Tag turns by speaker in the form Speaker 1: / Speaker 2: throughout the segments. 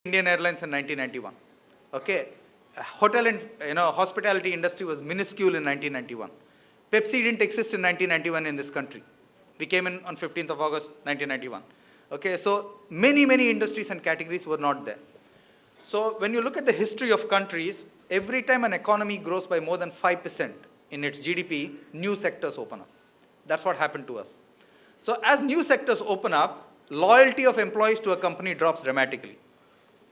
Speaker 1: Indian Airlines in 1991. Okay, hotel and hospitality industry was minuscule in 1991. Pepsi didn't exist in 1991 in this country. We came in on 15th of August 1991. Okay, so many industries and categories were not there. So when you look at the history of countries, every time an economy grows by more than 5% in its GDP, new sectors open up. That's what happened to us. So as new sectors open up, loyalty of employees to a company drops dramatically.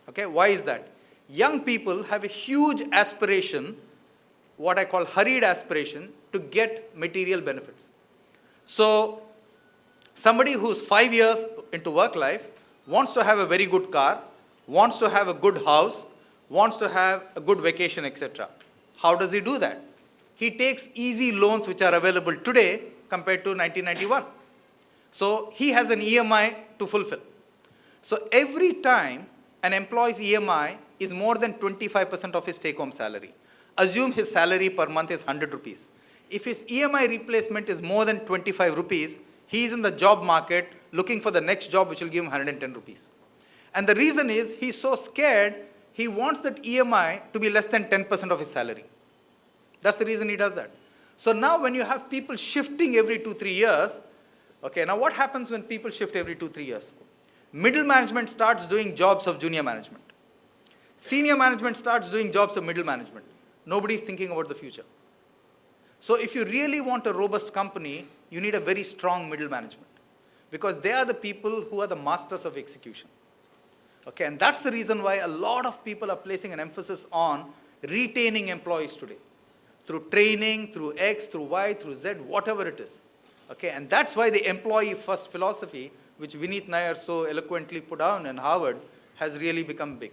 Speaker 1: Okay, why is that? Young people have a huge aspiration, what I call hurried aspiration, to get material benefits. So somebody who's 5 years into work life wants to have a very good car, wants to have a good house, wants to have a good vacation, etc. How does he do that? He takes easy loans which are available today compared to 1991. So he has an EMI to fulfill. So every time an employee's EMI is more than 25% of his take-home salary. Assume his salary per month is 100 rupees. If his EMI replacement is more than 25 rupees, he is in the job market looking for the next job which will give him 110 rupees. And the reason is he's so scared, he wants that EMI to be less than 10% of his salary. That's the reason he does that. So now when you have people shifting every 2-3 years, okay, now what happens when people shift every 2-3 years? Middle management starts doing jobs of junior management. Senior management starts doing jobs of middle management. Nobody is thinking about the future. So if you really want a robust company, you need a very strong middle management, because they are the people who are the masters of execution. Okay, and that's the reason why a lot of people are placing an emphasis on retaining employees today, through training, through X, through Y, through Z, whatever it is. Okay, and that's why the employee first philosophy, which Vineet Nair so eloquently put down in Harvard, has really become big.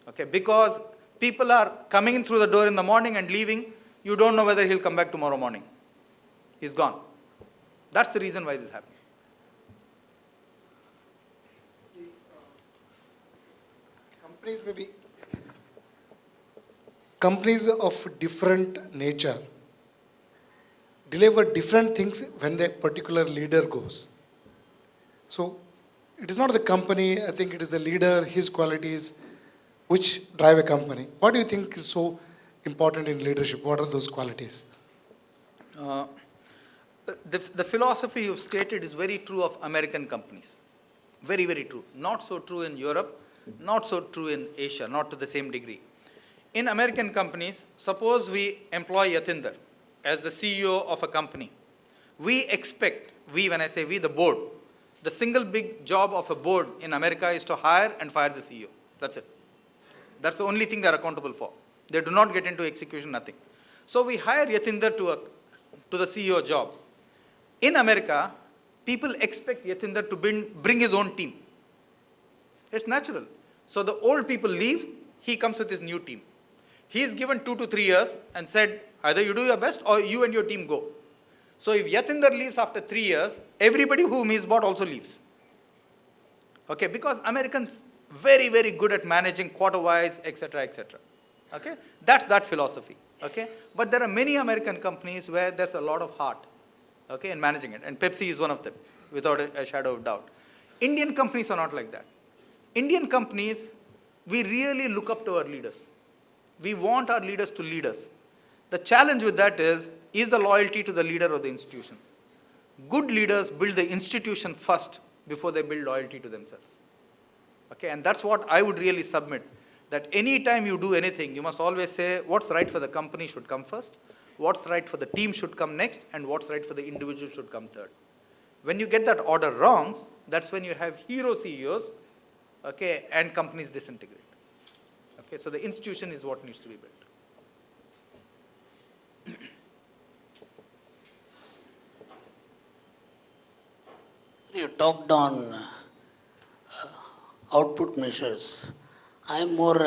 Speaker 1: Okay, because people are coming in through the door in the morning and leaving, you don't know whether he'll come back tomorrow morning. He's gone. That's the reason why this happened.
Speaker 2: See, companies of different nature deliver different things when the particular leader goes. So it is not the company, I think it is the leader, his qualities, which drive a company. What do you think is so important in leadership? What are those qualities?
Speaker 1: The philosophy you've stated is very true of American companies. Very true. Not so true in Europe, not so true in Asia, not to the same degree. In American companies, suppose we employ Yatinder as the CEO of a company. We expect, when I say we, the board, the single big job of a board in America is to hire and fire the CEO. That's it. That's the only thing they're accountable for. They do not get into execution, nothing. So we hire Yatinder to the CEO job. In America, people expect Yatinder to bring his own team. It's natural. So the old people leave, he comes with his new team. He's given 2 to 3 years and said, either you do your best or you and your team go. So if Yatinder leaves after 3 years, everybody whom he's bought also leaves. Okay, because Americans very good at managing quarter-wise, etc. Okay, that's that philosophy. Okay, but there are many American companies where there's a lot of heart, okay, in managing it, and Pepsi is one of them, without a shadow of doubt. Indian companies are not like that. Indian companies, we really look up to our leaders. We want our leaders to lead us. The challenge with that is the loyalty to the leader or the institution. Good leaders build the institution first before they build loyalty to themselves. Okay, and that's what I would really submit, that any time you do anything, you must always say what's right for the company should come first, what's right for the team should come next, and what's right for the individual should come third. When you get that order wrong, that's when you have hero CEOs, okay, and companies disintegrate. Okay, so the institution is what needs to be built.
Speaker 3: You talked on output measures. I am more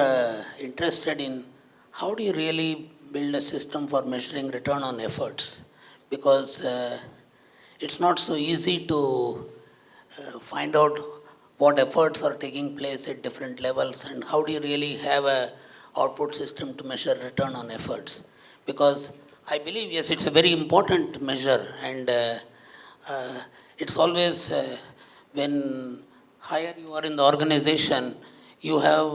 Speaker 3: interested in how do you really build a system for measuring return on efforts, because it's not so easy to find out what efforts are taking place at different levels, and how do you really have a output system to measure return on efforts. Because I believe, yes, it's a very important measure, and it's always when higher you are in the organization, you have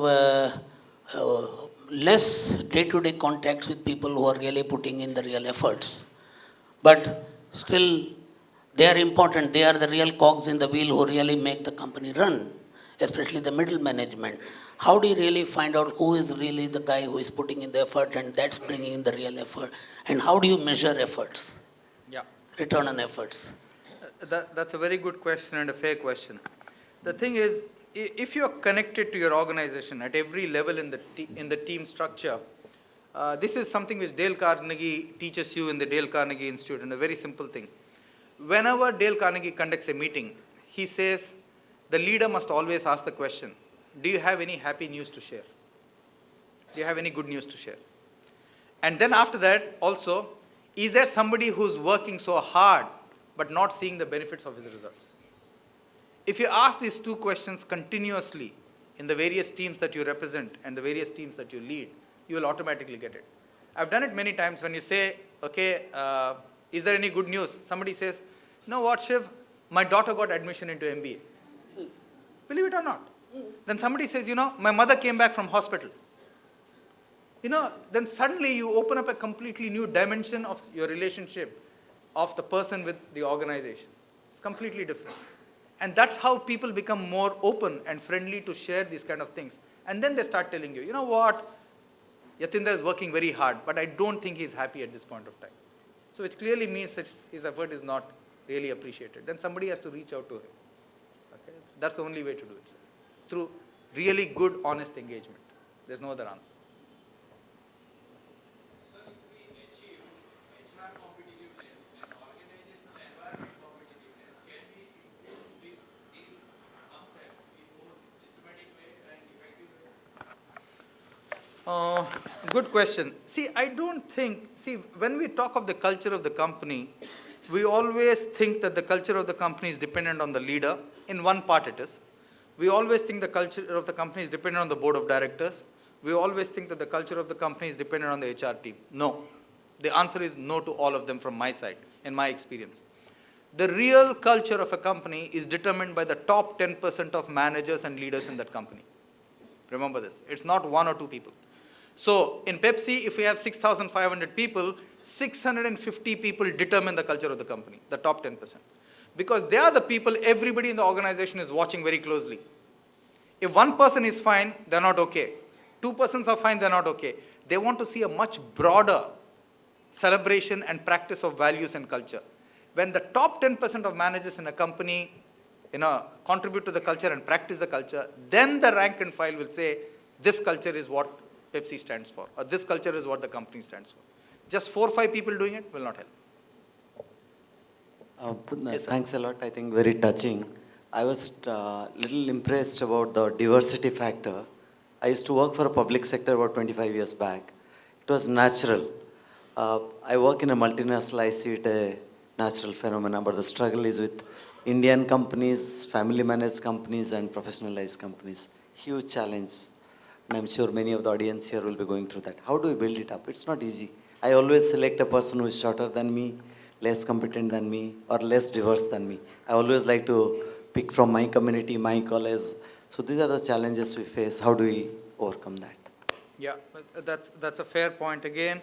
Speaker 3: less day-to-day contacts with people who are really putting in the real efforts. But still, they are important. They are the real cogs in the wheel who really make the company run, especially the middle management. How do you really find out who is really the guy who is putting in the effort and that's bringing in the real effort? And how do you measure efforts,
Speaker 1: Yeah.
Speaker 3: return on efforts?
Speaker 1: That's a very good question and a fair question. The thing is, if you're connected to your organization at every level in the team structure, this is something which Dale Carnegie teaches you in the Dale Carnegie Institute, and a very simple thing. Whenever Dale Carnegie conducts a meeting, he says the leader must always ask the question, do you have any happy news to share? Do you have any good news to share? And then after that also, is there somebody who's working so hard but not seeing the benefits of his results? If you ask these two questions continuously in the various teams that you represent and the various teams that you lead, you will automatically get it. I've done it many times when you say, okay, is there any good news? Somebody says, you know what, Shiv, my daughter got admission into MBA. Believe it or not. Then somebody says, you know, my mother came back from hospital. You know, then suddenly you open up a completely new dimension of your relationship of the person with the organization. It's completely different. And that's how people become more open and friendly to share these kind of things. And then they start telling you, you know what, Yatinder is working very hard, but I don't think he's happy at this point of time. So which clearly means that his effort is not really appreciated. Then somebody has to reach out to him. Okay? That's the only way to do it, sir. Through really good, honest engagement. There's no other answer. Good question. See, I don't think, when we talk of the culture of the company, we always think that the culture of the company is dependent on the leader. In one part it is. We always think the culture of the company is dependent on the board of directors. We always think that the culture of the company is dependent on the HR team. No. The answer is no to all of them from my side, in my experience. The real culture of a company is determined by the top 10% of managers and leaders in that company. Remember this. It's not one or two people. So in Pepsi, if we have 6,500 people, 650 people determine the culture of the company, the top 10%. Because they are the people everybody in the organization is watching very closely. If one person is fine, they're not okay. Two persons are fine, they're not okay. They want to see a much broader celebration and practice of values and culture. When the top 10% of managers in a company, contribute to the culture and practice the culture, then the rank and file will say, this culture is what Pepsi stands for, or this culture is what the company stands for. Just 4 or 5 people doing it will not help.
Speaker 4: Yes, thanks a lot. I think very touching. I was little impressed about the diversity factor. I used to work for a public sector about 25 years back. It was natural. I work in a multinational, I see it a natural phenomenon, but the struggle is with Indian companies, family managed companies and professionalized companies. Huge challenge. And I'm sure many of the audience here will be going through that. How do we build it up? It's not easy. I always select a person who is shorter than me, less competent than me, or less diverse than me. I always like to pick from my community, my college. So these are the challenges we face. How do we overcome that?
Speaker 1: Yeah, that's a fair point again.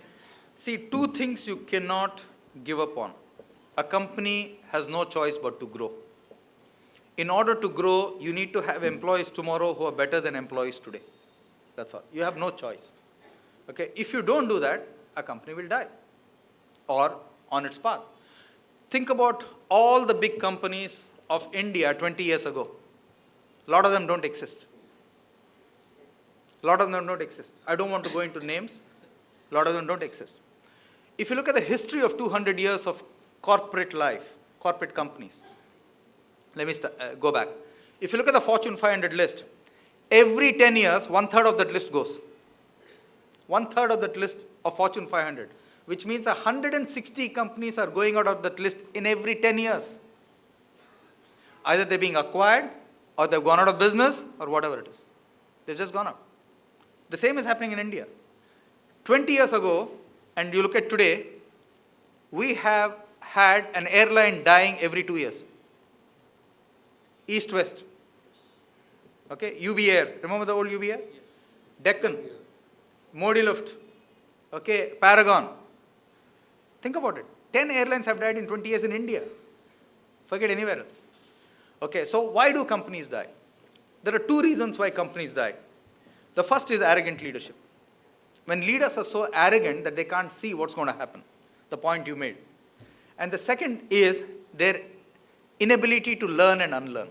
Speaker 1: See, 2 things you cannot give up on. A company has no choice but to grow. In order to grow, you need to have employees tomorrow who are better than employees today. That's all. You have no choice. Okay? If you don't do that, a company will die or on its path. Think about all the big companies of India 20 years ago. A lot of them don't exist. A lot of them don't exist. I don't want to go into names. A lot of them don't exist. If you look at the history of 200 years of corporate life, corporate companies, let me go back. If you look at the Fortune 500 list, every 10 years, 1/3 of that list goes. 1/3 of that list of Fortune 500, which means 160 companies are going out of that list in every 10 years. Either they're being acquired, or they've gone out of business, or whatever it is. They've just gone out. The same is happening in India. 20 years ago, and you look at today, we have had an airline dying every 2 years. East-West. Okay, UB Air, remember the old UB Air? Yes. Deccan, Modi Lift, okay, Paragon. Think about it. 10 airlines have died in 20 years in India. Forget anywhere else. Okay, so why do companies die? There are two reasons why companies die. The first is arrogant leadership. When leaders are so arrogant that they can't see what's going to happen, the point you made. And the second is their inability to learn and unlearn.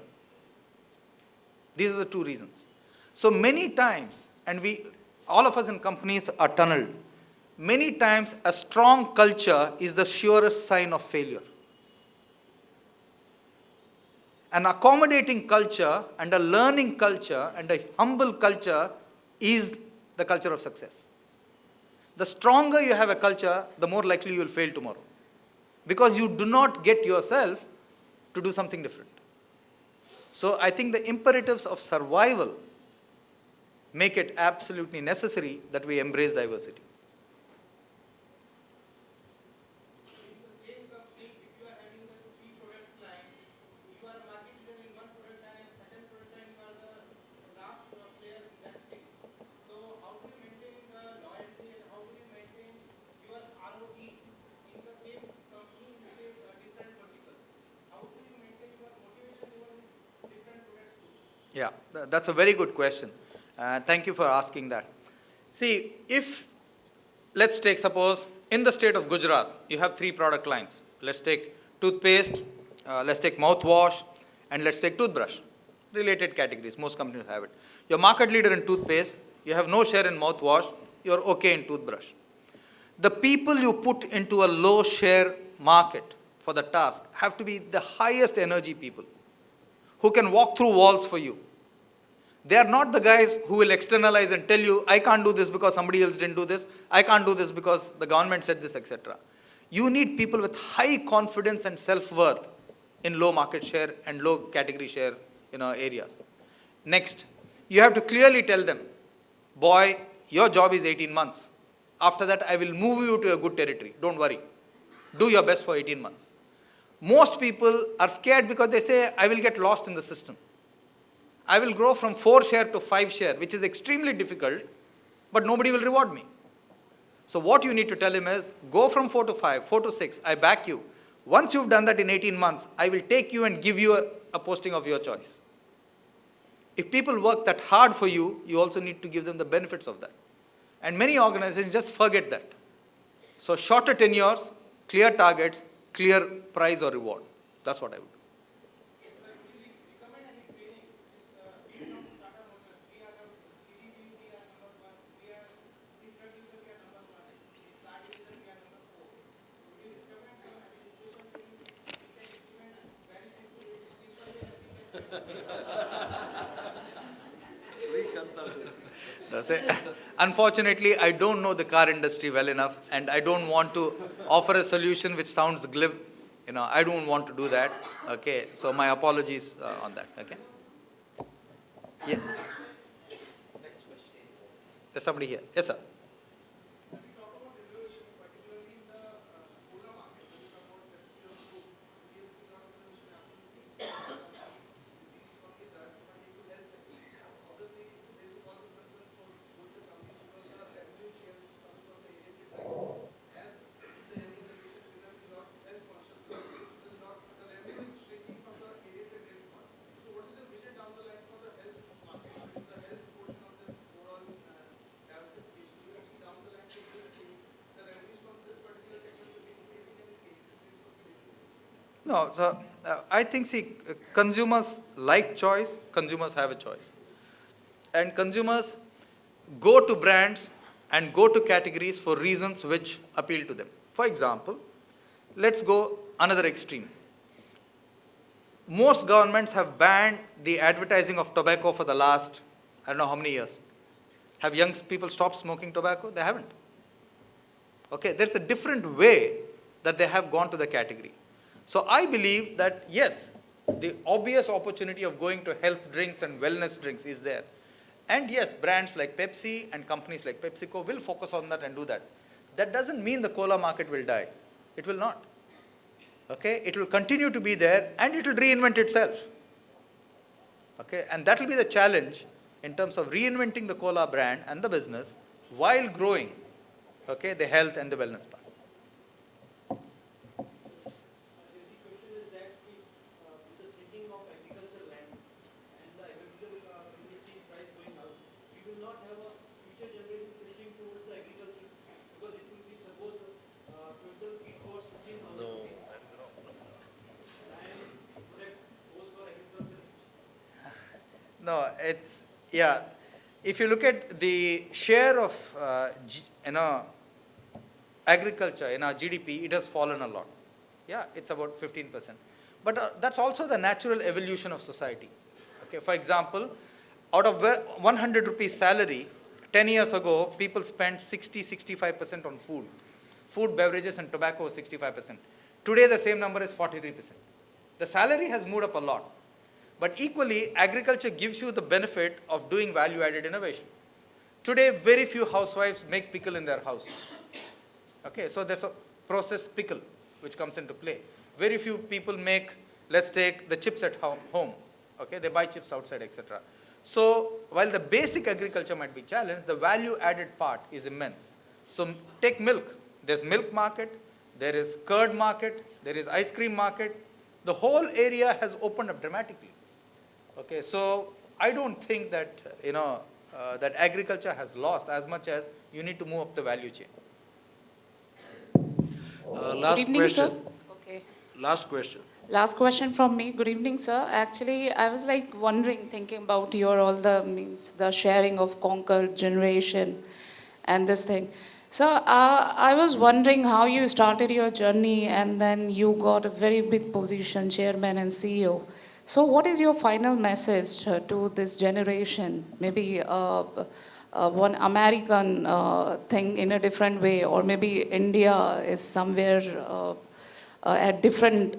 Speaker 1: These are the two reasons. So many times, and all of us in companies are tunneled, many times a strong culture is the surest sign of failure. An accommodating culture and a learning culture and a humble culture is the culture of success. The stronger you have a culture, the more likely you will fail tomorrow. Because you do not get yourself to do something different. So I think the imperatives of survival make it absolutely necessary that we embrace diversity. Yeah, that's a very good question. Thank you for asking that. See, let's take, suppose, in the state of Gujarat, you have 3 product lines. Let's take toothpaste, let's take mouthwash, and let's take toothbrush. Related categories, most companies have it. You're market leader in toothpaste, you have no share in mouthwash, you're okay in toothbrush. The people you put into a low share market for the task have to be the highest energy people who can walk through walls for you. They are not the guys who will externalize and tell you, I can't do this because somebody else didn't do this, I can't do this because the government said this, etc. You need people with high confidence and self-worth in low market share and low category share areas. Next, you have to clearly tell them, boy, your job is 18 months. After that, I will move you to a good territory. Don't worry. Do your best for 18 months. Most people are scared because they say, I will get lost in the system. I will grow from 4 share to 5 share, which is extremely difficult, but nobody will reward me. So what you need to tell him is, go from 4 to 5, 4 to 6, I back you. Once you've done that in 18 months, I will take you and give you a posting of your choice. If people work that hard for you, you also need to give them the benefits of that. And many organizations just forget that. So shorter tenures, clear targets, clear prize or reward. That's what I would do. Unfortunately, I don't know the car industry well enough, and I don't want to offer a solution which sounds glib. I don't want to do that. Okay, so my apologies on that. Okay. Yeah. There's somebody here. Yes, sir. No, so I think, consumers like choice, consumers have a choice. And consumers go to brands and go to categories for reasons which appeal to them. For example, let's go another extreme. Most governments have banned the advertising of tobacco for the last, I don't know how many years. Have young people stopped smoking tobacco? They haven't. Okay, there's a different way that they have gone to the category. So I believe that, yes, the obvious opportunity of going to health drinks and wellness drinks is there. And yes, brands like Pepsi and companies like PepsiCo will focus on that and do that. That doesn't mean the cola market will die. It will not. Okay, it will continue to be there and it will reinvent itself. Okay, and that will be the challenge in terms of reinventing the cola brand and the business while growing, okay, the health and the wellness part.
Speaker 5: Basic question is that if with the shrinking of agricultural land and the availability price going up, we will not have a future generation shifting towards the agriculture because it will be suppose total feed cost 15,000 rupees. And product goes for agriculture.
Speaker 1: No, it's, yeah. If you look at the share of, agriculture in our GDP, it has fallen a lot. Yeah, it's about 15%. But that's also the natural evolution of society. Okay, for example, out of 100 rupees salary, 10 years ago, people spent 65% on food. Food, beverages, and tobacco was 65%. Today, the same number is 43%. The salary has moved up a lot. But equally, agriculture gives you the benefit of doing value-added innovation. Today, very few housewives make pickle in their house. Okay, so there's a processed pickle which comes into play. Very few people make, let's take the chips at home. Okay, they buy chips outside, etc. So while the basic agriculture might be challenged, the value-added part is immense. So take milk. There's milk market, there is curd market, there is ice cream market. The whole area has opened up dramatically. Okay, so I don't think that, that agriculture has lost as much as you need to move up the value chain.
Speaker 5: Last
Speaker 6: Good evening,
Speaker 5: question.
Speaker 6: sir. Okay.
Speaker 5: Last question.
Speaker 6: Last question from me. Good evening, sir. Actually, I was like wondering, thinking about your all the sharing of conquered generation and this thing. So I was wondering how you started your journey and then you got a very big position, chairman and CEO. So what is your final message to this generation? Maybe one American thing in a different way, or maybe India is somewhere at different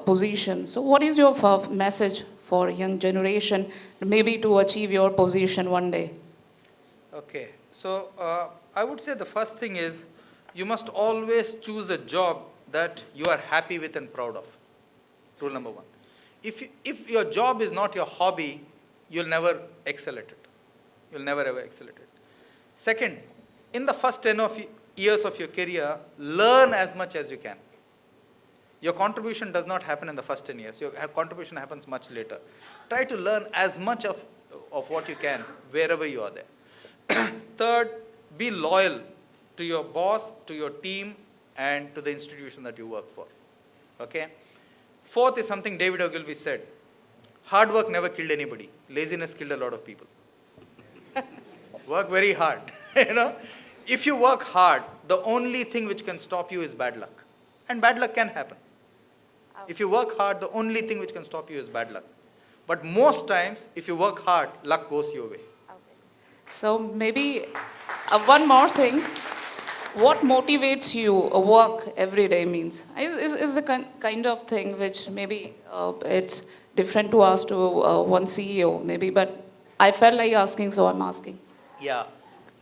Speaker 6: positions. So what is your message for young generation, maybe to achieve your position one day?
Speaker 1: Okay, so I would say the first thing is you must always choose a job that you are happy with and proud of. Rule number one. If your job is not your hobby, you'll never excel at it. You'll never ever excel at it. Second, in the first 10 years of your career, learn as much as you can. Your contribution does not happen in the first 10 years. Your contribution happens much later. Try to learn as much of what you can wherever you are there. Third, be loyal to your boss, to your team, and to the institution that you work for. Okay? Fourth is something David Ogilvy said. Hard work never killed anybody. Laziness killed a lot of people. Work very hard. If you work hard, the only thing which can stop you is bad luck. And bad luck can happen. If you work hard, the only thing which can stop you is bad luck. But most times, if you work hard, luck goes your way.
Speaker 6: Okay. So maybe one more thing. What motivates you work every day means? Is the kind of thing which maybe it's different to ask to one CEO maybe, but I felt like asking, so I'm asking.
Speaker 1: Yeah.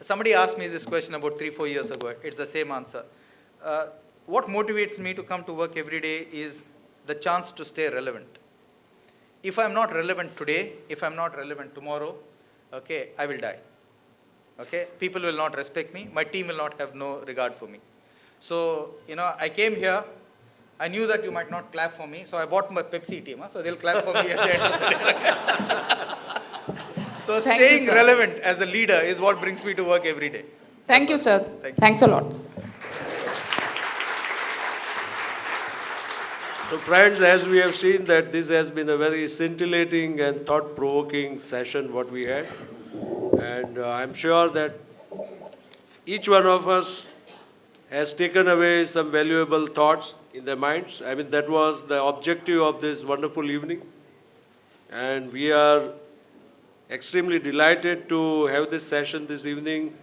Speaker 1: Somebody asked me this question about 3-4 years ago. It's the same answer. What motivates me to come to work every day is the chance to stay relevant. If I'm not relevant today, if I'm not relevant tomorrow, okay, I will die. Okay, people will not respect me. My team will not have no regard for me. So, I came here. I knew that you might not clap for me, so I bought my Pepsi team. So they'll clap for me at the end of the day. So staying relevant as a leader is what brings me to work every day.
Speaker 6: Thank you, sir. Thanks a lot.
Speaker 5: So friends, as we have seen that this has been a very scintillating and thought-provoking session what we had. And I'm sure that each one of us has taken away some valuable thoughts in their minds. I mean, that was the objective of this wonderful evening. And we are extremely delighted to have this session this evening